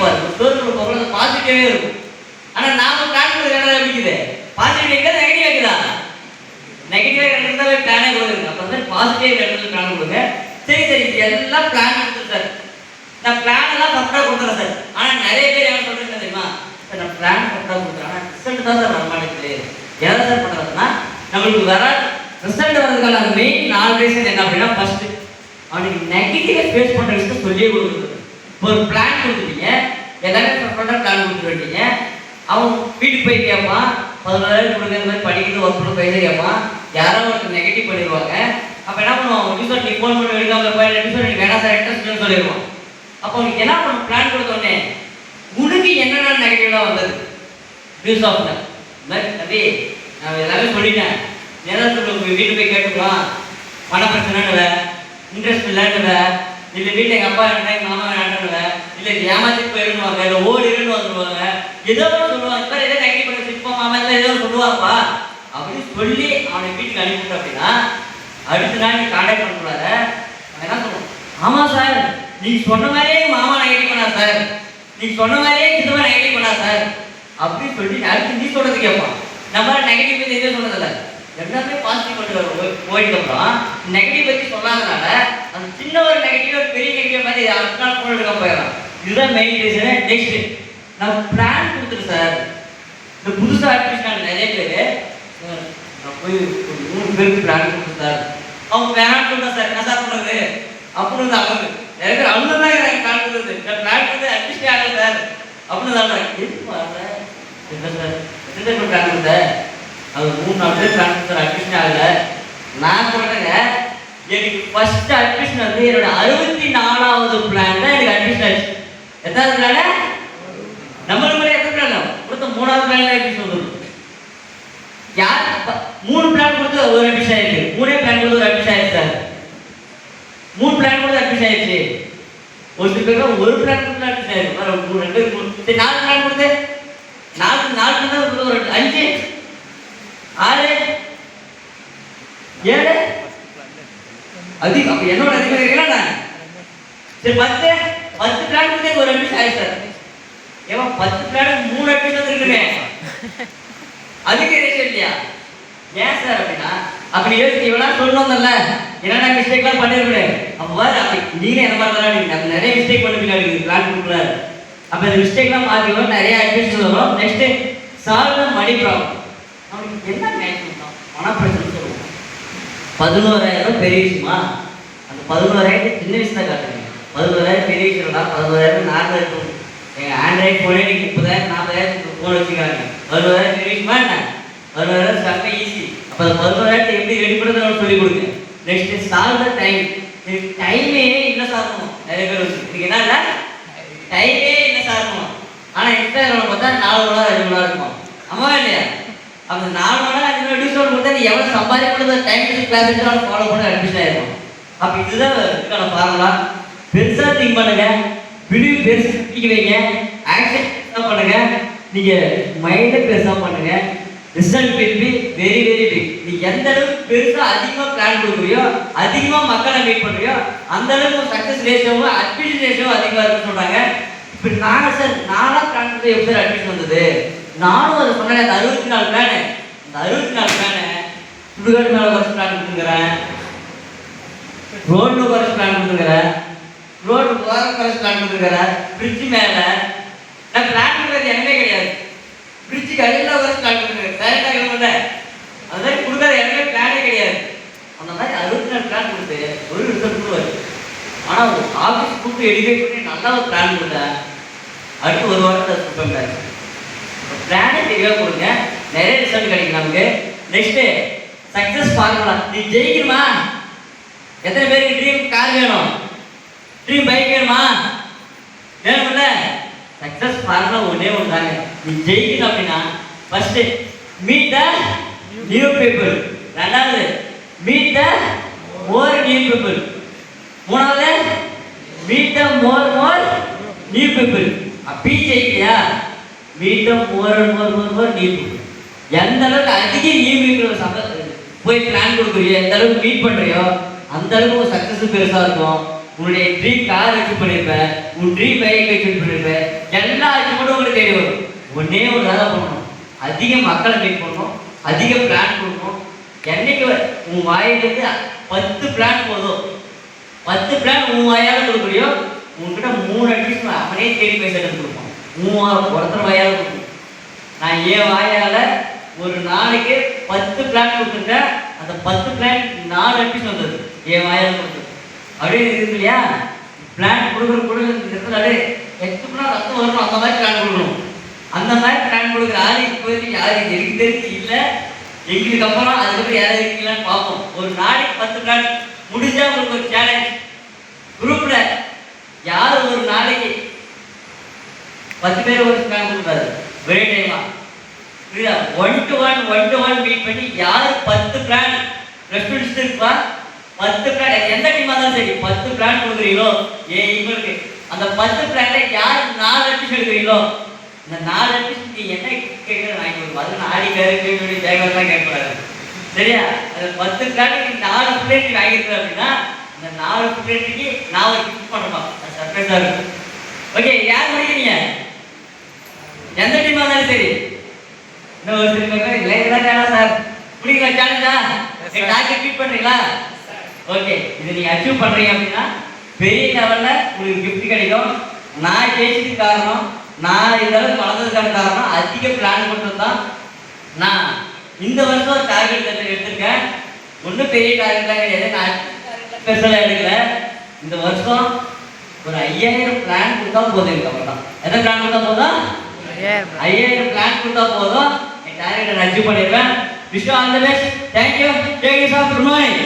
பாரு. ஒரு ஸ்டோருக்கு போகிறது பாசிட்டிவாகவே இருக்கும். ஆனால் நாம பிளான் கொடுக்குற இடம் எப்படி பாசிட்டிவ் இருக்கிறது நெகட்டிவ் இருக்குதா? நெகட்டிவாக இருந்தாலே பிளானே கொடுக்குறீங்க. அப்போ வந்து பாசிட்டிவ் இடத்துல பிளான் கொடுங்க. சரி சரி எல்லாம் பிளான் கொடுத்துரு சார், நான் பிளான் எல்லாம் கரெக்டாக கொடுத்துறேன் சார். ஆனால் நிறைய பேர் என்ன சொல்கிறேன் தெரியுமா, சார் நான் பிளான் கரெக்டாக கொடுத்துறேன் ஆனால் ரிசல்ட் தான் சார் வரமாட்டேங்குது. எதை சார் பண்ணுறதுன்னா, நம்மளுக்கு வர ரிசல்ட் வர்றதுக்கான மெயின் 4 ரீசன் என்ன அப்படின்னா, ஃபர்ஸ்ட் அவனுக்கு நெகட்டிவாக ஃபேஸ் பண்ணுற விஷயத்தை சொல்லியே கொடுக்குறது. ஒரு பிளான் கொடுத்துட்டீங்க, எல்லாமே ப்ராப்பராக பிளான் கொடுத்துருட்டீங்க. அவன் வீட்டுக்கு போய் கேட்பான், 11,000 கொடுக்குற மாதிரி படிக்கிறது ஒர்க் பண்ண பைசா கேட்பான். யாரோ ஒருத்தர் நெகட்டிவ் பண்ணிடுவாங்க. அப்போ என்ன பண்ணுவான், டியூஷன் நீ ஃபோன் பண்ணி எடுக்காம இருப்பான், டியூஷன் நீ வேணா சார் இன்ட்ரெஸ்ட் சொல்லிடுவான். அப்போ அவனுக்கு என்ன பண்ணும், பிளான் கொடுத்தோடனே உனக்கு என்னென்ன நெகட்டிவ்லாம் வந்தது நியூஸ் ஆஃப் தம்பி நான் எல்லாமே சொல்லிட்டேன். நேரம் சொல்லி வீட்டுக்கு போய் கேட்டுக்கலாம், பண பிரச்சனைன்னு இன்ட்ரெஸ்ட் இல்லைன்னு இல்லை, வீட்டில் எங்கள் அப்பா என்ன எங்கள் மாமா வேண்டான்னு இல்லை ஏமாத்திட்டு போயிருந்துவாங்க, இல்லை ஓடிடுன்னு வந்துடுவாங்க, ஏதோ சொல்லுவாங்க. சார் ஏதோ நெகட்டிவ் பண்ணி சிப்பா மாமா ஏதோ சொல்லுவாப்பா அப்படின்னு சொல்லி அவனை வீட்டுக்கு அனுப்பிவிட்ட அப்படின்னா, அடுத்த நாள் நீ கான்டாக்ட் பண்ணக்கூடாத. அவன் என்ன சொல்லுவான், ஆமாம் சார் நீங்கள் சொன்ன மாதிரியே மாமா நெகட்டிவ் பண்ணா சார், நீங்கள் சொன்ன மாதிரியே சித்தமா நெகட்டிவ் பண்ணா சார் அப்படின்னு சொல்லி அடுத்து நீ சொல்கிறது கேட்பான். நம்ம நெகட்டிவ் பற்றி எதுவும் சொன்னதில்லை, எல்லாமே பாசிட்டிவ் கொண்டு வரும். போயிட்டுக்கப்புறம் நெகட்டிவ் பற்றி சொல்லாதனால அந்த சின்ன ஒரு நெகட்டிவ் ஒரு பெரிய நெகட்டிவ் மாதிரி அடுத்த நாள் ஃபோன் எடுக்க போயிடலாம். இதுதான் மெயின் ரீசனு. நெக்ஸ்ட் நான் பிளான் கொடுத்துரு சார். இந்த புதுசாக அட்மிஷன் நிறைய பேர் நான் போய் ஒரு 3 பேருக்கு பிளான் கொடுத்து சார், அவங்க வேணான்னு சொல்கிறேன் சார், என்ன சார் பண்ணுறது அப்படின்னு அவங்க நிறைய பேர் அவங்க தான் எனக்கு பிளான் கொடுக்குறது. நான் பிளான் கொடுத்து அட்மிஷன் ஆகலை சார் அப்படின்னு சொல்கிறேன். எதுக்கு சார் என்ன சார் எத்தனை பிளான் கொடுத்த, அது 3-4 பேர் பிளான் கொடுத்தாரு, அட்மிஷன் ஆகலை. நான் சொல்கிறேங்க, எனக்கு ஃபர்ஸ்ட் அட்மிஷன் வந்து என்னோட 64வது பிளான் தான் எனக்கு அட்மிஷன் ஆச்சு. எத்தனாவது பிளான நம்மளுக்கு கூட எத்தனை பிளான் கொடுத்த 3வது பிளான்ல அட்மிஷன் வந்துடும். யார் 3 பிளான் கொடுத்து ஒரு அட்மிஷன் ஆயிடுச்சு, 3 பிளான் கொடுத்து ஒரு அட்மிஷன் ஆயிடுச்சு சார், 3 பிளான் கொடுத்து அட்மிஷன் ஆயிடுச்சு. ஒரு சில பேருக்கு ஒரு பிளான் கொடுத்து அட்மிஷன் ஆயிடுச்சு, 2 4 பிளான் கொடுத்து 4 தான் ஒரு 5 6 7 அதிகம். அப்போ என்னோட அதிகம் இருக்கா? சரி 10 பிளான் கொடுத்து ஒரு அட்மிஷன் ஆயிடுச்சு சார். ஏமா 10 பிளான் 3 அட்மிஷன் இருக்குமே, அதுக்கு ரேஷன் இல்லையா? ஏன் சார் அப்படின்னா, அப்படி யோசிச்சு இவெல்லாம் சொல்லணும்ல, என்னென்ன மிஸ்டேக்லாம் பண்ணிருக்கேன். அப்போ வர அப்படி நீங்களே என்ன மாதிரி தான் நம்ம நிறைய மிஸ்டேக் பண்ணிருக்கீங்க பிளான் கொடுக்கல. அப்போ இந்த மிஸ்டேக்லாம் மாற்றிக்கணும், நிறைய அட்மிஷன் வரும். Next solve money problem. அவனுக்கு என்ன மேக்ஸிமம் பணப்பிரச்சனை சொல்லுவோம். 11,000 பெரிய விஷயமா? அந்த 11,000 சின்ன விஷயம் தான் காட்டுறீங்க. 11,000 பெரிய விஷயம் தான். 11,000 நார்மலாக இருக்கும். எங்கள் ஆண்ட்ராய்ட் ஃபோனே நீங்கள் 30,000 40,000 ஃபோன் வச்சுக்கிறாங்க. 11,000 பெரிய விஷயமா என்ன? 11,000 செம்ம ஈஸி. அப்போ அந்த 11,000 எப்படி ரெடி பண்ணுறதுன்னு சொல்லிக் கொடுங்க. Next solve the time. டைமே இல்லை சார்ணும் நிறைய பேர் வச்சு இதுக்கு என்ன இல்லை, டைமே இல்லை சார்ணும். ஆனால் இன்ஸ்டாகிராமில் பார்த்தா 4 மணி நேரம் 5 மணி நேரம் இருக்கும். ஆமாம் இல்லையா? அந்த 4 மணி நேரம் 5 மணி நேரம் டிஸ்கவுண்ட் கொடுத்தா நீ எவ்வளோ சம்பாதிக்கணும் டைம் கிளாஸ் எடுத்து ஃபாலோ பண்ண அட்மிஷன் ஆகிடும். அப்போ இதுதான் இதுக்கான ஃபார்முலா. பெருசாக திங்க் பண்ணுங்க, விடிவு பெருசு திங்க வைங்க, ஆக்ஷன் பண்ணுங்க. நீங்கள் மைண்டை பெருசாக பண்ணுங்க, result will be very very big. நீ எந்த அளவுக்கு பெருசாக அதிகமாக பிளான் கொடுக்குறியோ, அதிகமாக மக்களை மீட் பண்ணுறியோ, அந்த அளவுக்கு சக்ஸஸ் ரேஷியோவும் அட்மிஷன் ரேஷியோவும் அதிகமாக இருக்குன்னு சொல்கிறாங்க. இப்போ நாங்கள் சார் 4 பிளான் கொடுத்து எப்படி சார் அட்மிஷன் வந்தது? நானும் அதை சொன்னேன். அந்த 64 பிளானு, அந்த 64 பிளானு சுடுகாடு மேலே குறைச்சி பிளான் கொடுத்துங்கிறேன், ரோடு குறைச்சி பிளான் கொடுத்துங்கிறேன், ரோடு குறைச்சி பிளான் கொடுத்துருக்கிறேன், பிரிட்ஜு மேலே நான் பிளான் கொடுக்குறது எனமே கிடையாது. பிரிட்ஜுக்கு அடியில் குறைச்சி பிளான் கொடுத்துருக்கேன், டைரெக்டாக இல்லை. அது மாதிரி கொடுக்குறது எனமே பிளானே கிடையாது. அந்த மாதிரி 64 பிளான் கொடுத்து ஒரு ரிசல்ட் கொடுவாரு. ஆனால் ஒரு ஆஃபீஸ் கூப்பிட்டு எடிஃபை பண்ணி நல்லா ஒரு பிளான் கொடுத்தேன். அடுத்து ஒரு வாரத்தை கொடுப்பேன். பிளானே தெளிவாக கொடுங்க, நிறைய ரிசல்ட் கிடைக்கும் நமக்கு. Next success formula. நீ ஜெயிக்கணுமா? எத்தனை பேருக்கு ட்ரீம் கார் வேணும், ட்ரீம் பைக் வேணுமா? வேணும்ல? சக்ஸஸ் ஃபார்முலா ஒன்றே ஒன்று தாங்க. நீ ஜெயிக்கணும் அப்படின்னா first meet the new people, 2வது meet the more new people, 3வது meet the more new people. அப்படி ஜெயிக்கலையா? Meet the more new people. எந்த அளவுக்கு அதிக நியூ பீப்புள் போய் பிளான் கொடுக்குறியோ, எந்த அளவுக்கு மீட் பண்ணுறியோ, அந்த அளவுக்கு சக்ஸஸ் பெருசாக இருக்கும். உன்னுடைய ட்ரீம் கார் அச்சீவ் பண்ணியிருப்பேன், உன் ட்ரீம் பைக் அச்சீவ் பண்ணியிருப்பேன். ஒன்னே ஒரு வேலை பண்ணணும், அதிக மக்களை மீட் பண்ணணும், அதிக பிளான் கொடுக்கணும். என்னைக்கு உன் வாயிலிருந்து 10 பிளான் போதும், 10 பிளான் உன் வாயால் கொடுக்குறியோ உங்ககிட்ட 3 அட்லீஸ்ட் அவனே தேடி போய் செட்டு கொடுப்போம். ஒருத்தர் வாயால் கொடுக்கணும். நான் என் வாயால் ஒரு நாளைக்கு 10 பிளான் கொடுத்துட்டேன். அந்த 10 பிளான் 4 அட்லீஸ்ட் வந்தது என் வாயால் கொடுத்தது. அப்படியே இருக்கு இல்லையா? பிளான் கொடுக்குறது அப்படியே எத்துக்குனா ரத்தம் வரணும், அந்த மாதிரி பிளான் கொடுக்கணும். அந்த மாதிரி பிளான் கொடுக்குற ஆள் இப்போதைக்கு யாரு எனக்கு தெரிஞ்சு இல்லை. எங்களுக்கு அப்புறம் அதுக்கப்புறம் யாரும் இருக்கீங்களான்னு பார்ப்போம். ஒரு நாளைக்கு 10 பிளான் முடிஞ்சா உங்களுக்கு ஒரு சேலஞ்ச். குரூப்ல யார் ஒரு நாளைக்கு 10 பேர் ஒரு பிளான் கொடுக்குறாரு ஒரே டைமா, புரியுதா? 1 to 1 மீட் பண்ணி யார் 10 பிளான் ரெஸ்பான்ஸ் இருக்கா, 10 பிளான் எந்த டீமா இருந்தாலும் சரி 10 பிளான் கொடுக்குறீங்களோ இவங்களுக்கு அந்த 10 பிளான்ல யார் 4 அட்லீஸ்ட் எடுக்கிறீங்களோ இந்த 4 அட்லீஸ்ட் நீ என்ன கேட்குறது வாங்கி கொடுக்கும். அது ஆடி கேட்க தேவையெல்லாம் கேட்கக்கூடாது, சரியா? அது 10 பிளான் நீ 4 பிளேட் நீ வாங்கியிருக்க அப்படின்னா இந்த 4 பிளேட்டுக்கு நான் ஒரு கிஃப்ட் பண்ணுவேன். அது சர்ப்ரைஸாக இருக்கும். ஓகே, யார் முடிக்கிறீங்க? எந்த டீமா இருந்தாலும் சரி. இன்னும் ஒரு சில இல்லை சார் பிடிக்கல சேலஞ்சா டார்கெட் மீட் பண்ணுறீங்களா? ஓகே, இதை நீங்கள் அச்சீவ் பண்ணுறீங்க அப்படின்னா பெரிய லெவலில் உங்களுக்கு கிஃப்ட் கிடைக்கும். நான் ஜெயிச்சதுக்கு காரணம், நான் இதெல்லாம் வளர்ந்ததுக்கான காரணம் அதிக பிளான் பண்ணுறது தான். நான் இந்த வருஷம் ஒரு டார்கெட் எடுத்திருக்கேன். ஒன்றும் பெரிய டார்கெட் தான் கிடையாது, நான் ஸ்பெஷலாக எடுக்கல. இந்த வருஷம் ஒரு 5000 பிளான் கொடுத்தா போதும். இதுக்கப்புறம் தான் எத்தனை பிளான் கொடுத்தா போதும்? 5000 பிளான் கொடுத்தா போதும். என் டார்கெட்டை நான் அச்சீவ் பண்ணிடுவேன். Wish all the best. Thank you. Take it of. Good morning.